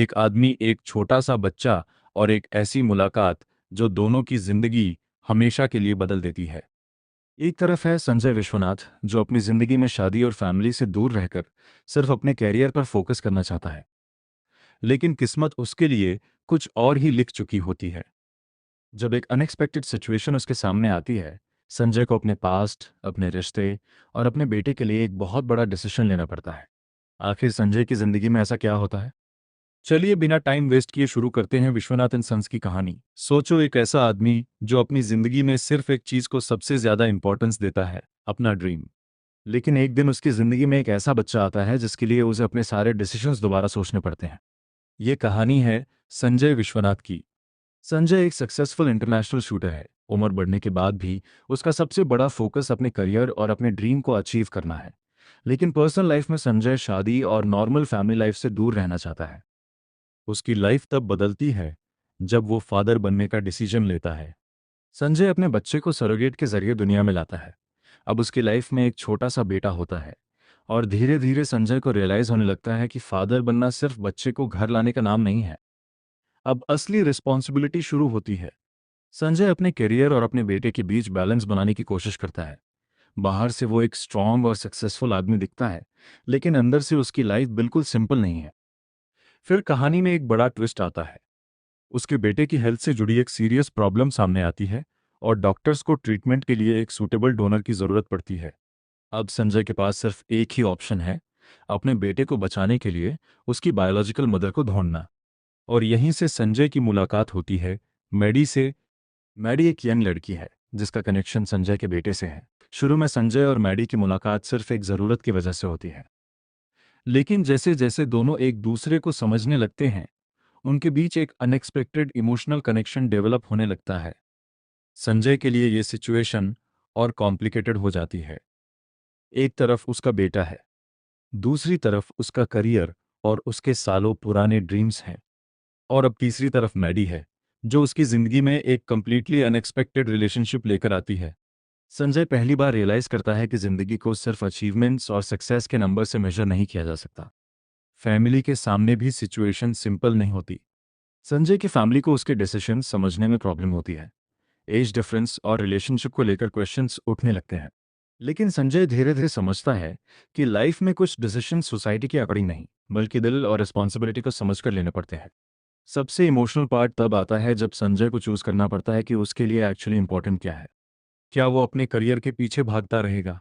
एक आदमी, एक छोटा सा बच्चा और एक ऐसी मुलाकात जो दोनों की जिंदगी हमेशा के लिए बदल देती है। एक तरफ है संजय विश्वनाथ, जो अपनी जिंदगी में शादी और फैमिली से दूर रहकर सिर्फ अपने कैरियर पर फोकस करना चाहता है, लेकिन किस्मत उसके लिए कुछ और ही लिख चुकी होती है। जब एक अनएक्सपेक्टेड सिचुएशन उसके सामने आती है, संजय को अपने पास्ट, अपने रिश्ते और अपने बेटे के लिए एक बहुत बड़ा डिसीजन लेना पड़ता है। आखिर संजय की जिंदगी में ऐसा क्या होता है? चलिए बिना टाइम वेस्ट किए शुरू करते हैं विश्वनाथ एंड सन्स की कहानी। सोचो, एक ऐसा आदमी जो अपनी जिंदगी में सिर्फ एक चीज को सबसे ज्यादा इंपॉर्टेंस देता है, अपना ड्रीम। लेकिन एक दिन उसकी जिंदगी में एक ऐसा बच्चा आता है जिसके लिए उसे अपने सारे डिसीजंस दोबारा सोचने पड़ते हैं। ये कहानी है संजय विश्वनाथ की। संजय एक सक्सेसफुल इंटरनेशनल शूटर है। उम्र बढ़ने के बाद भी उसका सबसे बड़ा फोकस अपने करियर और अपने ड्रीम को अचीव करना है। लेकिन पर्सनल लाइफ में संजय शादी और नॉर्मल फैमिली लाइफ से दूर रहना चाहता है। उसकी लाइफ तब बदलती है जब वो फादर बनने का डिसीजन लेता है। संजय अपने बच्चे को सरोगेट के जरिए दुनिया में लाता है। अब उसकी लाइफ में एक छोटा सा बेटा होता है और धीरे धीरे संजय को रियलाइज होने लगता है कि फादर बनना सिर्फ बच्चे को घर लाने का नाम नहीं है। अब असली रिस्पॉन्सिबिलिटी शुरू होती है। संजय अपने करियर और अपने बेटे के बीच बैलेंस बनाने की कोशिश करता है। बाहर से वो एक स्ट्रांग और सक्सेसफुल आदमी दिखता है, लेकिन अंदर से उसकी लाइफ बिल्कुल सिंपल नहीं है। फिर कहानी में एक बड़ा ट्विस्ट आता है। उसके बेटे की हेल्थ से जुड़ी एक सीरियस प्रॉब्लम सामने आती है और डॉक्टर्स को ट्रीटमेंट के लिए एक सूटेबल डोनर की ज़रूरत पड़ती है। अब संजय के पास सिर्फ एक ही ऑप्शन है, अपने बेटे को बचाने के लिए उसकी बायोलॉजिकल मदर को ढूंढना। और यहीं से संजय की मुलाकात होती है मैडी से। मैडी एक यंग लड़की है जिसका कनेक्शन संजय के बेटे से है। शुरू में संजय और मैडी की मुलाकात सिर्फ एक ज़रूरत की वजह से होती है, लेकिन जैसे जैसे दोनों एक दूसरे को समझने लगते हैं, उनके बीच एक अनएक्सपेक्टेड इमोशनल कनेक्शन डेवलप होने लगता है। संजय के लिए ये सिचुएशन और कॉम्प्लिकेटेड हो जाती है। एक तरफ उसका बेटा है, दूसरी तरफ उसका करियर और उसके सालों पुराने ड्रीम्स हैं, और अब तीसरी तरफ मैडी है जो उसकी जिंदगी में एक कंप्लीटली अनएक्सपेक्टेड रिलेशनशिप लेकर आती है। संजय पहली बार रियलाइज करता है कि जिंदगी को सिर्फ अचीवमेंट्स और सक्सेस के नंबर से मेजर नहीं किया जा सकता। फैमिली के सामने भी सिचुएशन सिंपल नहीं होती। संजय की फैमिली को उसके डिसीजन समझने में प्रॉब्लम होती है। एज डिफरेंस और रिलेशनशिप को लेकर क्वेश्चंस उठने लगते हैं। लेकिन संजय धीरे धीरे समझता है कि लाइफ में कुछ डिसीजन सोसाइटी की अकॉर्डिंग नहीं, बल्कि दिल और रिस्पॉन्सिबिलिटी को समझकर लेने पड़ते हैं। सबसे इमोशनल पार्ट तब आता है जब संजय को चूज करना पड़ता है कि उसके लिए एक्चुअली इंपॉर्टेंट क्या है। क्या वो अपने करियर के पीछे भागता रहेगा,